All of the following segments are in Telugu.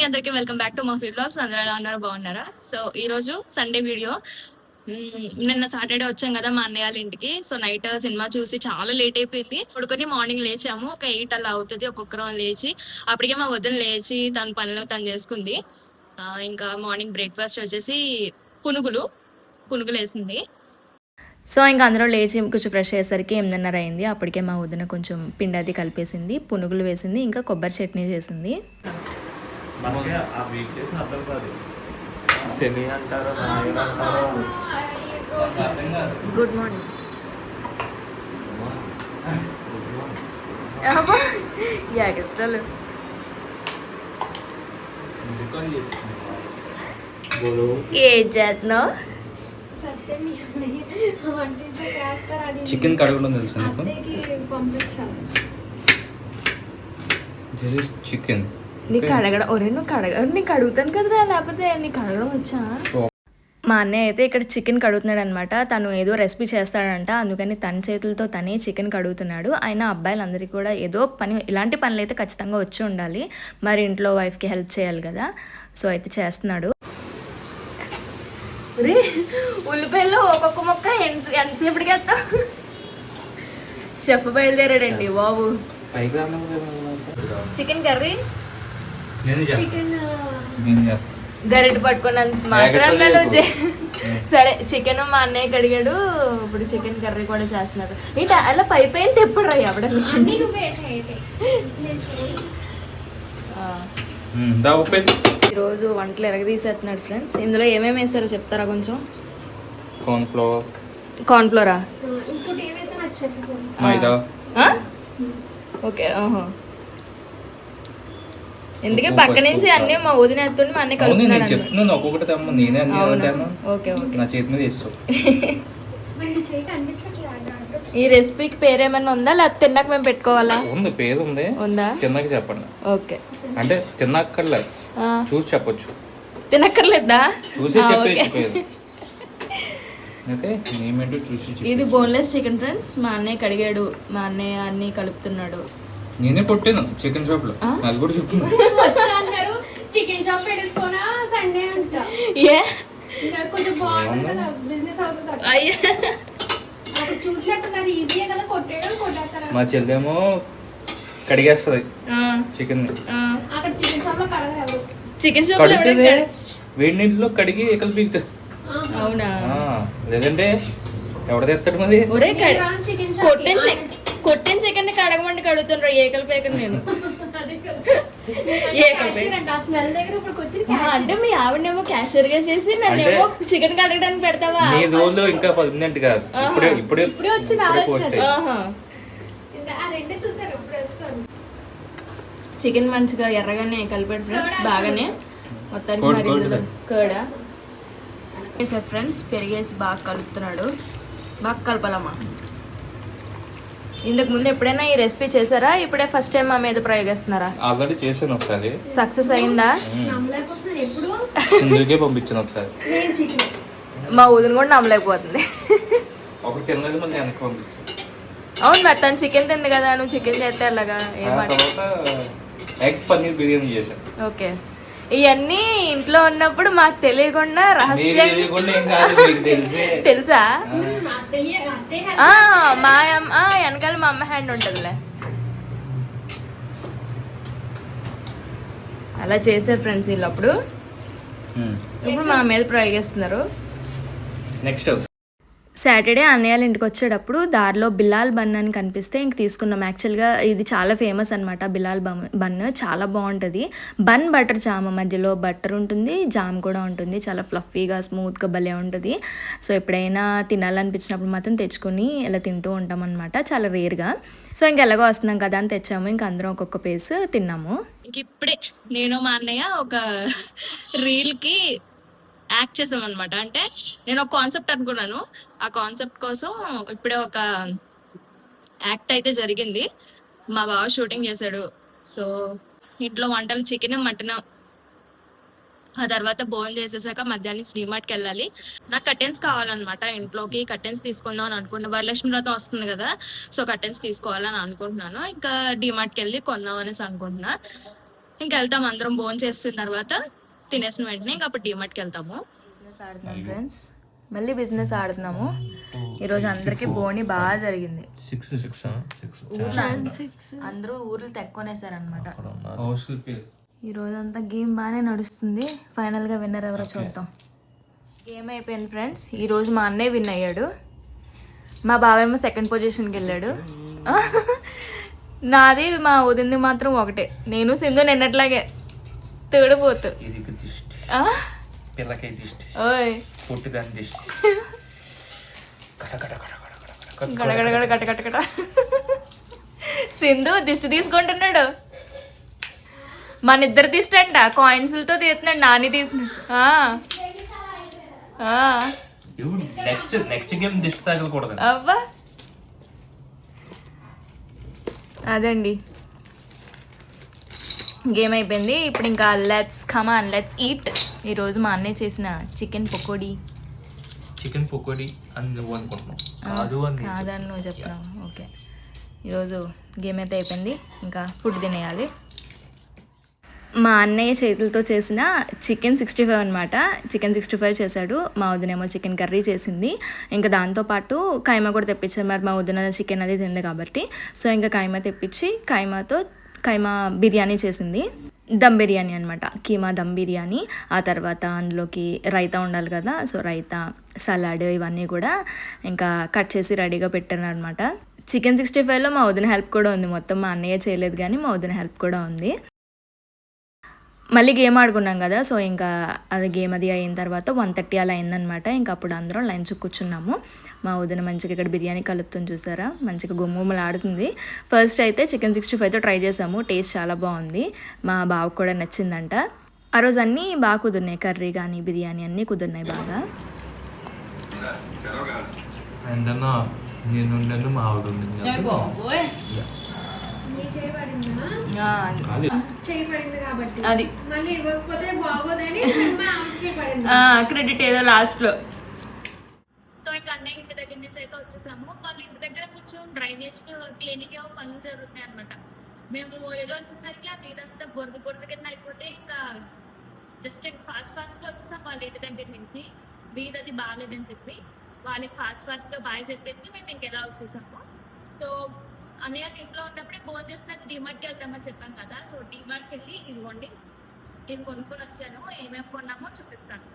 అందరికీ వెల్కమ్ బ్యాక్ టు మఫీ బ్లాగ్స్. అందరూ ఎలా ఉన్నారు, బాగున్నారా? సో ఈ రోజు సండే వీడియో. నిన్న సాటర్డే వచ్చాం కదా మా అన్నయ్య వాళ్ళ ఇంటికి. సో నైట్ సినిమా చూసి చాలా లేట్ అయిపోయింది. పడుకొని మార్నింగ్ లేచాము, ఒక 8 అలా అవుతుంది. ఒక్కొక్కరం లేచి అప్పటికే మా వదిన లేచి తన పనిలో తను చేసుకుంది. ఇంకా మార్నింగ్ బ్రేక్ఫాస్ట్ వచ్చేసి పునుగులు వేసింది. సో ఇంకా అందరూ లేచి కొంచెం ఫ్రెష్ అయ్యేసరికి 8:30 అయింది. అప్పటికే మా వదిన కొంచెం పిండి అది కలిపేసింది, పునుగులు వేసింది, ఇంకా కొబ్బరి చట్నీ చేసింది. Good morning. యాగస్టాలు ఏ చేస్తున్నావు? చికెన్ కడగడం తెలుసు చికెన్ నీకు అడగడం నీకు అడుగుతాను కదరా, లేకపోతే నీకు అడగడం వచ్చా? మా అన్నయ్య అయితే ఇక్కడ చికెన్ కడుగుతున్నాడు అనమాట. తను ఏదో రెసిపీ చేస్తాడంట, అందుకని తన చేతులతో తనే చికెన్ కడుగుతున్నాడు. అయినా అబ్బాయిలందరికీ కూడా ఏదో పని, ఇలాంటి పనులు అయితే ఖచ్చితంగా వచ్చి ఉండాలి. మరి ఇంట్లో వైఫ్కి హెల్ప్ చేయాలి కదా. సో అయితే చేస్తున్నాడు. ఉల్లిపాయలు ఒక్కొక్క మొక్క ఎంతసేపటికి వేస్తావు? షెఫ్ బయలుదేరాడండి బాబు. చికెన్ కర్రీ గరిట పట్టుకున్నంత మాత్రం సరే. చికెన్ మా అన్నయ్య కడిగాడు, ఇప్పుడు చికెన్ కర్రీ కూడా చేస్తున్నారు. ఏంటి అలా పైన ఎప్పుడు రా ఎవడన్నా? ఈరోజు వంటలు ఎరగదీసేస్తున్నాడు ఫ్రెండ్స్. ఇందులో ఏమేమి వేసారో చెప్తారా కొంచెం? Corn flora? ఓకే. ఎందుకే పక్క నుంచి అన్ని మా వదిన ఎత్తుండి మా అన్ని కలుపుతున్నాడు. ఓకే ఈ రెసిపీకి పేరేమన్నా ఉందా, లేకపోతే తిన్నాక మేము పెట్టుకోవాలా? ఉంది, పేరు ఉంది. ఉందా? తిన్నాక చెప్పండి. ఓకే. అంటే తిన్నాకర్లేదు, చూసి చెప్పొచ్చు. తినక్కర్లేదా? చూసి ఇది బోన్లెస్ చికెన్ ఫ్రెండ్స్. మా అన్నయ్య కడిగాడు, మా అన్నయ్య అన్ని కలుపుతున్నాడు. నేనే పొట్టాను చికెన్ షాప్ లో, అది కూడా చెప్తున్నా. చికెన్ షాప్ పెట్టుకోనా సండే అంట. కొంచెం బాగుంటుంది కదా, బిజినెస్ అవుతుంది. చూసినట్టున్నారు, ఈజీగా కదా కొట్టేయడం, కొట్టేస్తారు. మా చెల్లేమో కడిగేస్తుంది చికెన్. అక్కడ చికెన్ షాప్ లో కడగరు. చికెన్ షాప్ కడిగితే వేడి నీటిలో కడిగి ఎక్కలు పీకుతుంది. అవునా? లేదంటే ఎవడ తెస్తాడు మరి? కొట్టిన చికెన్ ని కడగమంటే కడుగుతుండ్రు ఏకలు పేకలు. నేను అంటే మీ ఆవిడనేమో క్యాషియర్ గా చేసి నన్నేమో చికెన్ కడగడానికి పెడతావా? నీ రోజులో ఇంకా పర్మనెంట్ కాదు, ఇప్పుడే చికెన్ మంచిగా ఎర్రగానే కలిపాడు ఫ్రెండ్స్, బాగానే. మొత్తానికి కర్డ్ సార్ ఫ్రెండ్స్, పెరిగేసి బాగా కలుపుతున్నాడు. బాగా కలపాలమ్మా. ఇంతకు ముందు ఎప్పుడైనా ఈ రెసిపీ చేశారా? ఇప్పుడే ఫస్ట్ టైం మా మీద ప్రయోగిస్తున్నారా? ఆల్రెడీ చేశాను ఒకసారి. సక్సెస్ అయిందా? పంపించాను ఒకసారి. మా ఊదిని కూడా నమ్మలేకపోతుంది. అవును మరి తను చికెన్ తింది కదా, నువ్వు చికెన్ చేస్తే అలాగా ఎగ్ పన్నీర్ బిర్యానీ చేశాను. ఓకే. ఇవన్నీ ఇంట్లో ఉన్నప్పుడు మాకు తెలియకుండా రహస్యం తెలుసా? మా వెనకాల మా అమ్మ హ్యాండ్ ఉంటుందిలే. అలా చేశారు ఫ్రెండ్స్ వీళ్ళు. అప్పుడు ఇప్పుడు మా మీద ప్రయోగిస్తున్నారు. నెక్స్ట్ సాటర్డే అన్నయ్య వాళ్ళ ఇంటికి వచ్చేటప్పుడు దారిలో బిలాల్ బన్ అని కనిపిస్తే ఇంక తీసుకున్నాం. యాక్చువల్గా ఇది చాలా ఫేమస్ అనమాట బిలాల్ బన్. చాలా బాగుంటుంది. బన్ బటర్ జామ్, మధ్యలో బటర్ ఉంటుంది, జామ్ కూడా ఉంటుంది. చాలా ఫ్లఫీగా స్మూత్గా భలే ఉంటుంది. సో ఎప్పుడైనా తినాలనిపించినప్పుడు మాత్రం తెచ్చుకొని ఇలా తింటూ ఉంటాం అనమాట, చాలా రేర్గా. సో ఇంక ఎలాగో వస్తున్నాం కదా అని తెచ్చాము. ఇంక అందరం ఒక్కొక్క పీస్ తిన్నాము. ఇంక ఇప్పుడే నేను మా అన్నయ్య ఒక రీల్కి యాక్ట్ చేసాం అనమాట. అంటే నేను ఒక కాన్సెప్ట్ అనుకున్నాను, ఆ కాన్సెప్ట్ కోసం ఇప్పుడే ఒక యాక్ట్ అయితే జరిగింది. మా బావ షూటింగ్ చేశాడు. సో ఇంట్లో వంటలు చికెన్, మటన్, ఆ తర్వాత భోజనం చేసేసాక మధ్యాహ్నం డీమార్ట్కి వెళ్ళాలి. నాకు కర్టెన్స్ కావాలన్నమాట. ఇంట్లోకి కర్టెన్స్ తీసుకుందాం అని అనుకుంటున్నాను. వరలక్ష్మి వ్రతం వస్తుంది కదా, సో కర్టెన్స్ తీసుకోవాలని అనుకుంటున్నాను. ఇంకా డీమార్ట్కి వెళ్ళి కొందాం అనేసి అనుకుంటున్నా. ఇంకా వెళ్తాం అందరం భోజనం చేసిన తర్వాత తినేసిన వెంటనే ఇంకా అప్పుడు డిమార్ట్కి వెళ్తాము. బిజినెస్ ఆడుతున్నాం ఫ్రెండ్స్, మళ్ళీ బిజినెస్ ఆడుతున్నాము. ఈరోజు అందరికీ బోని బాగా జరిగింది. అందరూ ఊర్లు తెక్కునేసారనమాట. ఈ రోజు అంతా గేమ్ బాగానే నడుస్తుంది. ఫైనల్ గా విన్నర్ ఎవరో చూద్దాం. గేమ్ అయిపోయింది ఫ్రెండ్స్. ఈ రోజు మా అన్నయ్య విన్ అయ్యాడు, మా బావేమో సెకండ్ పొజిషన్కి వెళ్ళాడు. నాది మా వదింది మాత్రం ఒకటే. నేను సింధు నిన్నట్లాగే తోడిపోతు. ఓయ్ గడగడగడ గటగటగడ సింధు దిష్టి తీసుకుంటున్నాడు. మన ఇద్దరు దిష్టి అంట కాయిన్స్లతో తీస్తున్నాడు. నాని తీసిన అవ్వా అదండి గేమ్ అయిపోయింది. ఇప్పుడు ఇంకా లెట్స్ కమాన్ లెట్స్ ఈట్. ఈరోజు మా అన్నయ్య చేసిన చికెన్ పకోడీ. చికెన్ పకోడీ అని నువ్వు అనుకుంటున్నావు, కాదని నువ్వు చెప్పావు. ఓకే, ఈరోజు గేమ్ అయితే అయిపోయింది, ఇంకా ఫుడ్ తినేయాలి. మా అన్నయ్య చేతులతో చేసిన చికెన్ 65 అనమాట. చికెన్ 65 చేశాడు. మా వదినేమో చికెన్ కర్రీ చేసింది. ఇంకా దాంతోపాటు కైమా కూడా తెప్పించారు. మరి మా వదిన చికెన్ అది తింది కాబట్టి సో ఇంకా కైమా తెప్పించి కైమా బిర్యానీ చేసింది. దమ్ బిర్యానీ అనమాట, కీమా దమ్ బిర్యానీ. ఆ తర్వాత అందులోకి రైతా ఉండాలి కదా, సో రైతా, సలాడ్ ఇవన్నీ కూడా ఇంకా కట్ చేసి రెడీగా పెట్టాను అనమాట. చికెన్ 65లో మా వదిన హెల్ప్ కూడా ఉంది. మొత్తం మా అన్నయ్య చేయలేదు కానీ మా వదిన హెల్ప్ కూడా ఉంది. మళ్ళీ గేమ్ ఆడుకున్నాం కదా, సో ఇంకా అది గేమ్ అది అయిన తర్వాత 1:30 అలా అయిందనమాట. ఇంకా అప్పుడు అందరం లంచ్ కూర్చున్నాము. మా వదిన మంచిగా ఇక్కడ బిర్యానీ కలుపుతుంది చూసారా, మంచిగా గుమ్మలు ఆడుతుంది. ఫస్ట్ అయితే చికెన్ 65తో ట్రై చేసాము, టేస్ట్ చాలా బాగుంది. మా బావకు కూడా నచ్చిందంట. ఆ రోజు అన్నీ బాగా కుదిరినాయి, కర్రీ కానీ బిర్యానీ అన్నీ కుదిరినాయి బాగా. అది క్రెడిట్ ఏదో లాస్ట్ లో. సో ఇంకా అన్నయ్య ఇంటి దగ్గర నుంచి అయితే వచ్చేసాము. వాళ్ళ ఇంటి దగ్గర కొంచెం డ్రైనేజ్ క్లీనింగ్ ఏమో పనులు జరుగుతాయి అనమాట. మేము ఏదో వచ్చేసరికి ఆ నీళ్ళంతా బొరద కింద అయిపోతే ఇంకా జస్ట్ ఫాస్ట్గా వచ్చేసాం వాళ్ళ ఇంటి దగ్గర నుంచి. వీధి అది బాగాలేదని చెప్పి వాళ్ళకి ఫాస్ట్గా బాగా చెప్పేసి మేము ఇంకెలా వచ్చేసాము. సో అన్నయ్య ఇంట్లో ఉన్నప్పుడే ఫోన్ చేసినట్టు డిమార్ట్కి వెళ్తామని చెప్పాను కదా, సో డిమార్ట్కి వెళ్ళి ఇదిగోండి నేను కొనుక్కొని వచ్చాను. ఏమేమి కొన్నామో చూపిస్తాను.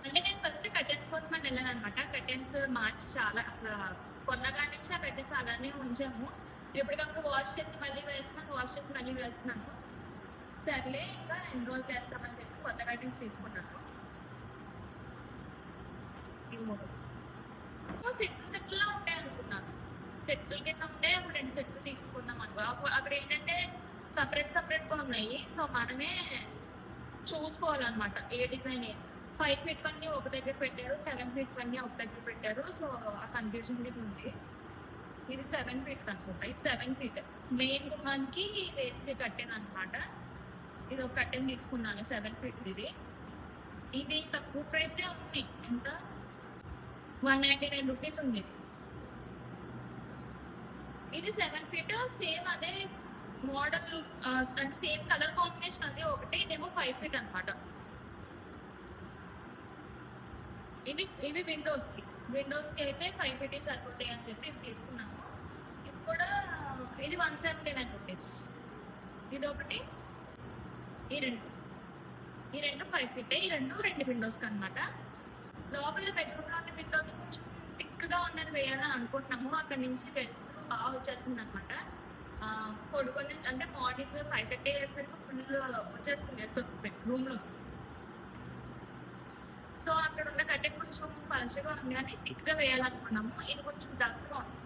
అంటే నేను ఫస్ట్ కర్టెన్స్ కోసం అని వెళ్ళాను అనమాట. కర్టెన్స్ మార్చి చాలా అసలు కొన్నగా నుంచి ఆ కర్టెన్స్ అలానే ఉంచాము. ఎప్పటికప్పుడు వాష్ చేసి మళ్ళీ వేస్తున్నాను. సర్లే ఇంకా ఎన్ని రోజులు వేస్తామని చెప్పి కొత్త కర్టెన్స్ తీసుకున్నాను. సెట్లో ఉంటాయి అనుకున్నాను. సెట్లు కింద ఉంటే 2 సెట్లు తీసుకున్నాం అనుకో. అక్కడ ఏంటంటే సపరేట్గా ఉన్నాయి. సో మనమే చూసుకోవాలన్నమాట ఏ డిజైన్. 5 feet అన్నీ ఒక దగ్గర పెట్టారు, 7 feet అన్నీ ఒక దగ్గర పెట్టారు. సో ఆ కన్ఫ్యూజన్ ఉంది. ఇది 7 feet అనుకుంటా, ఇది 7 feet. మెయిన్ గుమ్మానికి వేసి కట్టాను అనమాట. ఇది ఒక కట్టెన్ తీసుకున్నాను 7 feet. ఇది తక్కువ ప్రైసే ఉంది, ఎంత 199 rupees ఉంది. ఇది 7 feet, సేమ్ అదే మోడల్ అంటే సేమ్ కలర్ కాంబినేషన్ అదే ఒకటి. ఇదేమో 5 feet అనమాట. ఇవి విండోస్కి అయితే 5 feet సరిపోతాయి అని చెప్పి ఇవి తీసుకున్నాము. ఇది కూడా ఇది 179 rupees. ఇది ఒకటి, ఈ రెండు 5 feet. ఈ రెండు విండోస్కి అనమాట. లోపల బెడ్రూమ్లో ఉన్న విండోకి కొంచెం థిక్గా ఉన్నది వేయాలని అనుకుంటున్నాము. అక్కడ నుంచి బెడ్రూమ్ బాగా వచ్చేస్తుంది అనమాట. పడుకొని అంటే మార్నింగ్ 5:30 అయ్యేసరికి ఫుల్ వచ్చేస్తుంది రూమ్లో. సో అక్కడ ఉన్న కట్టె కొంచెం పలచగా ఉంది కానీ థిక్గా వేయాలనుకున్నాము. ఇది కొంచెం డస్ట్గా ఉంది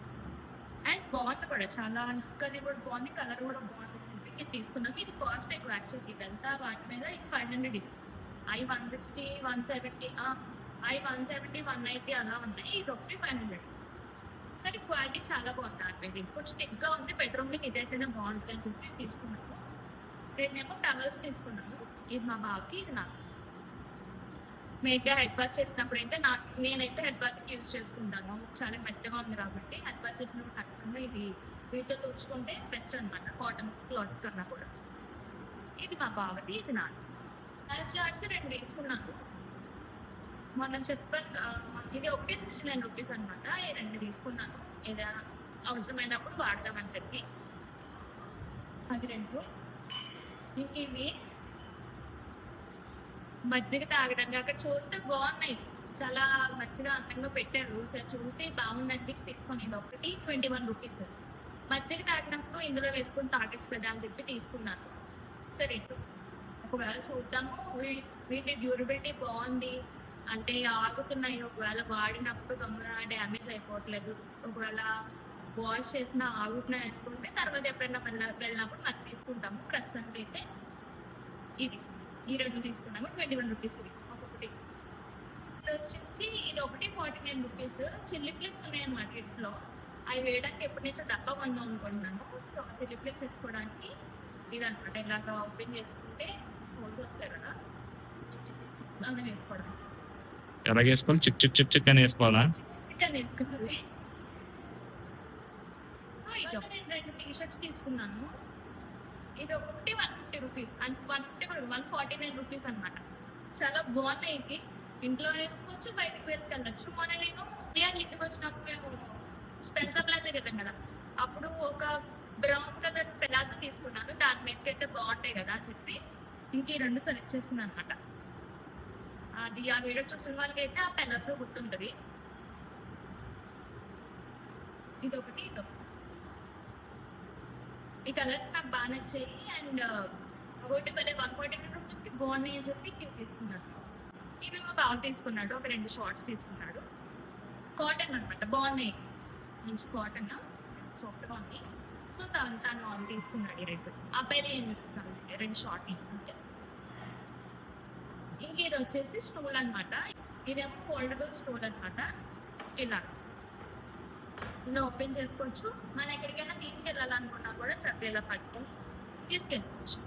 అండ్ బాగుంది కూడా, చాలా అది కూడా బాగుంది, కలర్ కూడా బాగుంది చెప్పి ఇది తీసుకున్నాము. ఇది కాస్ట్ ఎక్కువ యాక్చువల్లీ. ఇదంతా వాటి మీద ఇది 500. ఇది I 160, 170, I 170, 190 అలా ఉన్నాయి. ఇది ఒకటి 500. కానీ క్వాలిటీ చాలా బాగుంది. అది కొంచెం థిక్గా ఉంది. బెడ్రూమ్కి ఇదైతేనే బాగుంటుంది అని చెప్పి తీసుకున్నాము. 2 టవల్స్ తీసుకున్నాము. ఇది మా బాబుకి, ఇది నాకు. మెయిన్గా హెడ్ బాత్ చేసినప్పుడు అయితే నేనైతే హెడ్ బాత్కి యూజ్ చేసుకుంటాను. చాలా మెత్తగా ఉంది కాబట్టి హెడ్ బాత్ చేసినప్పుడు ఖచ్చితంగా ఇది వీటితో తుడుచుకుంటే బెస్ట్ అనమాట, కాటన్ క్లాత్స్ కన్నా కూడా. ఇది మా బావది, ఇది నాది. గ్యాస్ జార్స్ 2 తీసుకున్నాను. మొన్న చెప్పాను ఇది ఒకటి 69 రూపీస్ అనమాట. ఈ 2 తీసుకున్నాను, ఏదైనా అవసరమైనప్పుడు వాడదామని చెప్పి. అది 2. ఇంక ఇవి మజ్జిగ తాగడానికి అక్కడ చూస్తే బాగున్నాయి, చాలా మంచిగా అందంగా పెట్టారు. సరే చూసి బాగుంది అనిపించి తీసుకొని ఇది ఒకటి 21 రూపీస్. మజ్జిగ తాగినప్పుడు ఇందులో వేసుకొని తాగొచ్చు కదా అని చెప్పి తీసుకున్నాను. సరే ఒకవేళ చూద్దాము, వీటి డ్యూరబిలిటీ బాగుంది అంటే ఆగుతున్నాయి, ఒకవేళ వాడినప్పుడు గమ్మున డ్యామేజ్ అయిపోవట్లేదు, ఒకవేళ వాష్ చేసినా ఆగుతున్నాయి అనుకుంటే తర్వాత ఎప్పుడైనా వెళ్ళినప్పుడు మనకి తీసుకుంటాము. ప్రస్తుతానికి అయితే ఈ 2 తీసుకున్నాము. 21 రూపీస్ ఇది ఒక్కొక్కటి. ఇది వచ్చేసి ఇది ఒకటి 49 రూపీస్. చిల్లీ ఫ్లేక్స్ ఉన్నాయన్నమాట ఇంట్లో, అవి వేయడానికి ఎప్పటి నుంచో డబ్బా కొందాం అనుకుంటున్నాను. సో చిల్లీ ఫ్లేక్స్ వేసుకోవడానికి ఇది అనమాట. ఇలాగ ఓపెన్ చేసుకుంటే హోల్స్ వస్తాయి కదా, అలా వేసుకోవడం. ఎలా వేసుకోవాలి? చిక్ చిక్ చిక్ చిక్ అని వేసుకోవాలా? చికెన్ వేసుకున్నది. సో ఇది నేను 2 టీ షర్ట్స్ తీసుకున్నాను. ఇది ఒకటి 150 రూపీస్ అంటే 149 రూపీస్ అనమాట. చాలా బాగున్నాయి. ఇది ఇంట్లో వేసుకోవచ్చు, బయటకు వేసుకెళ్ళచ్చు. మొన్న నేను ఇంటికి వచ్చినప్పుడు మేము స్పెన్సర్ ప్లాజా వెళ్ళాం కదా, అప్పుడు ఒక బ్రౌన్ కలర్ పెలాజో తీసుకున్నాను. దాని మీదకైతే బాగుంటాయి కదా అని చెప్పి ఇంక ఈ 2 సెలెక్ట్ చేసుకున్నాను అనమాట. అది ఆ వీడియో చూసిన వాళ్ళకి అయితే ఆ పెలాజో గుర్తుంటుంది. ఇదొకటి ఈ కలర్స్ నాకు బాగా నచ్చాయి. అండ్ ఒకటి 149 రూపీస్కి బాగున్నాయి అని చెప్పి ఇవి తీసుకున్నాను. ఇవి మా బాగా తీసుకున్నాడు, ఒక 2 షార్ట్స్ తీసుకున్నాడు. కాటన్ అనమాట, బాగున్నాయి, మంచి కాటన్, సాఫ్ట్గా ఉన్నాయి. సో తను ఆన్ తీసుకున్నాడు ఈ 2. అబ్బాయిలు ఏం చూపిస్తాను 2 షార్ట్లు అంతే. ఇంక ఇది వచ్చేసి స్టూల్ అనమాట. ఇదేమో ఫోల్డబుల్ స్టూల్ అనమాట. ఇలా ఓపెన్ చేసుకోవచ్చు. మనం ఎక్కడికైనా తీసుకెళ్ళాలనుకున్నా కూడా చక్కగా ఇలా పట్టుకొని తీసుకెళ్ళవచ్చు.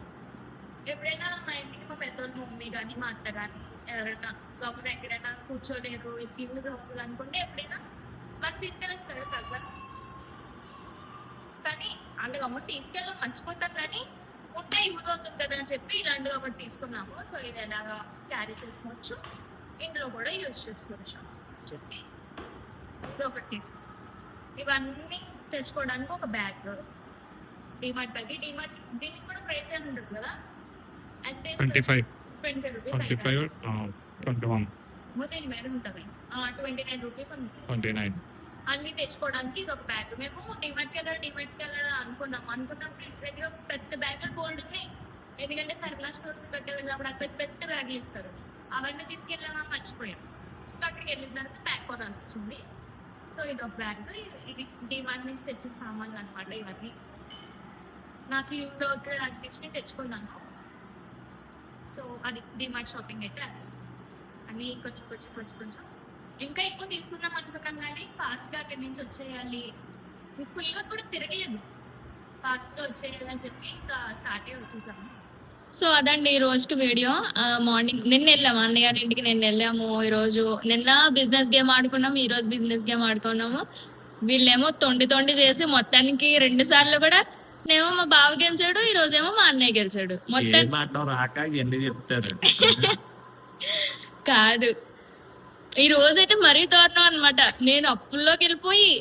ఎప్పుడైనా మా ఇంటికి మా పెద్దోళ్ళ మమ్మీ కానీ మా అత్త కానీ ఎవరైనా గవర్నమెంట్ ఎక్కడైనా కూర్చోలేరు, ఇది యూజ్ అవుతుంది అనుకుంటే ఎప్పుడైనా మనం తీసుకెళ్ళొస్తారు కదా. కానీ అంటే గవర్నమెంట్ తీసుకెళ్ళడం మర్చిపోతాం, కానీ ఉంటే యూజ్ అవుతుంది కదా అని చెప్పి ఇలాంటివి ఒకటి తీసుకున్నాము. సో ఇది ఎలాగా క్యారీ చేసుకోవచ్చు, ఇంట్లో కూడా యూజ్ చేసుకోవచ్చు అని చెప్పి ఇది ఒకటి తీసుకున్నాం. ఇవన్నీ తెచ్చుకోవడానికి ఒక బ్యాగ్, డిమార్ట్ బ్యాగ్. డిమార్ట్ దీనికి కూడా ప్రైస్ ఏమి ఉంటుంది కదా, అయితే 20 రూపీస్ 21 దీని మీద ఉంటుంది. 29 రూపీస్ ఉంటుంది 29. అన్ని తెచ్చుకోవడానికి ఇది ఒక బ్యాగ్. మేము డిమార్ట్కి వెళ్ళాలి అనుకున్నప్పుడు దగ్గర పెద్ద బ్యాగులు బోల్డ్ ఉన్నాయి. ఎందుకంటే సర్వలా స్టోర్స్ కట్టే వెళ్ళినప్పుడు అక్కడ పెద్ద బ్యాగులు ఇస్తారు, అవన్నీ తీసుకెళ్ళామని మర్చిపోయాం. ఇంకా అక్కడికి వెళ్ళిన తర్వాత బ్యాగ్ కొనాల్సి వచ్చింది. సో ఇది ఒక బ్యాగ్. ఇది డిమార్ట్ నుంచి తెచ్చిన సామాన్లు అనమాట. ఇవన్నీ నాకు యూజ్ అవుతుంది అనిపించి తెచ్చుకున్నాను. సో అది డిమార్ట్ షాపింగ్ అయితే అది అన్నీ కొంచెం ఇంకా ఎక్కువ తీసుకుందాం అనుకున్నాం, కానీ ఫాస్ట్గా అక్కడి నుంచి వచ్చేయాలి, ఫుల్గా కూడా తిరగలేదు, ఫాస్ట్గా వచ్చేయాలని చెప్పి ఇంకా స్టార్ట్ అయ్యి వచ్చేసాము. సో అదండి ఈ రోజుకి వీడియో. మార్నింగ్ నిన్న వెళ్ళాము అన్నయ్య గారి ఇంటికి, ఈరోజు నిన్న బిజినెస్ గేమ్ ఆడుకున్నాము, ఈ రోజు బిజినెస్ గేమ్ ఆడుకున్నాము. వీళ్ళేమో తొండి చేసి మొత్తానికి 2 సార్లు కూడా నేమో మా బావ గెలిచాడు, ఈ రోజేమో మా అన్నయ్య గెలిచాడు. మొత్తం రాక ఎందుకు చెప్తారు కాదు, ఈ రోజైతే మరీ దారుణం అనమాట. నేను అప్పుల్లోకి వెళ్ళిపోయి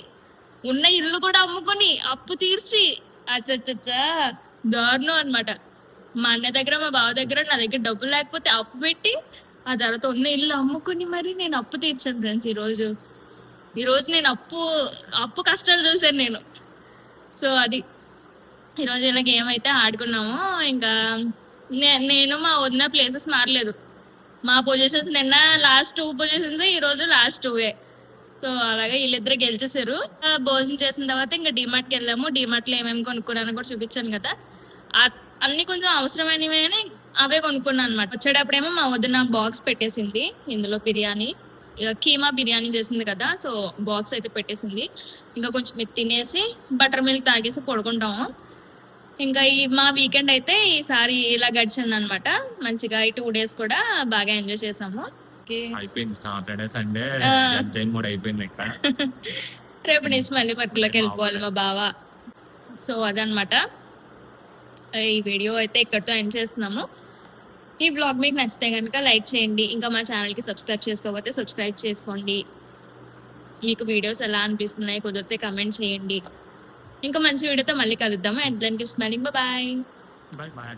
ఉన్న ఇల్లు కూడా అమ్ముకొని అప్పు తీర్చి అచ్చచ్చచ్చా దారుణం అనమాట. మా అన్నయ్య దగ్గర మా బావ దగ్గర నా దగ్గర డబ్బులు లేకపోతే అప్పు పెట్టి ఆ తర్వాత ఉన్న ఇల్లు అమ్ముకొని మరి నేను అప్పు తీర్చాను ఫ్రెండ్స్. ఈరోజు నేను అప్పు కష్టాలు చూసాను నేను. సో అది ఈరోజు ఇలా గేమ్ అయితే ఆడుకున్నాము. ఇంకా నేను మా వదిన ప్లేసెస్ మారలేదు. మా పొజిషన్స్ నిన్న లాస్ట్ 2 పొజిషన్స్, ఈరోజు లాస్ట్ 2. సో అలాగే వీళ్ళిద్దరు గెలిచేసారు. భోజనం చేసిన తర్వాత ఇంకా డిమార్ట్కి వెళ్ళాము. డిమార్ట్లో ఏమేమి కొనుక్కున్నాను కూడా చూపించాను కదా. అన్ని కొంచెం అవసరమైనవి అవే కొనుక్కున్నాను అనమాట. వచ్చేటప్పుడేమో మా వదిన బాక్స్ పెట్టేసింది, ఇందులో బిర్యానీ కీమా బిర్యానీ చేసింది కదా, సో బాక్స్ అయితే పెట్టేసింది. ఇంకా కొంచెం ఇది తినేసి బటర్ మిల్క్ తాగేసి పడుకుంటాము. ఇంకా మా వీకెండ్ అయితే ఈసారి ఇలా గడిచింది అనమాట. మంచిగా ఈ 2 days కూడా బాగా ఎంజాయ్ చేసాము. అయిపోయింది సాటర్డే సండే అయిపోయింది. రేపు నుంచి మళ్ళీ వర్క్లోకి వెళ్ళిపోవాలి మా బావ. సో అదనమాట. ఈ వీడియో అయితే ఇక్కడితో ఎండ్ చేస్తున్నాము. ఈ బ్లాగ్ మీకు నచ్చితే కనుక లైక్ చేయండి. ఇంకా మా ఛానల్కి సబ్స్క్రైబ్ చేసుకోకపోతే సబ్స్క్రైబ్ చేసుకోండి. మీకు వీడియోస్ ఎలా అనిపిస్తున్నాయి కుదిరితే కమెంట్ చేయండి. ఇంకా మంచి వీడియోతో మళ్ళీ కలుద్దాము. And then keep smiling. Bye. Bye bye.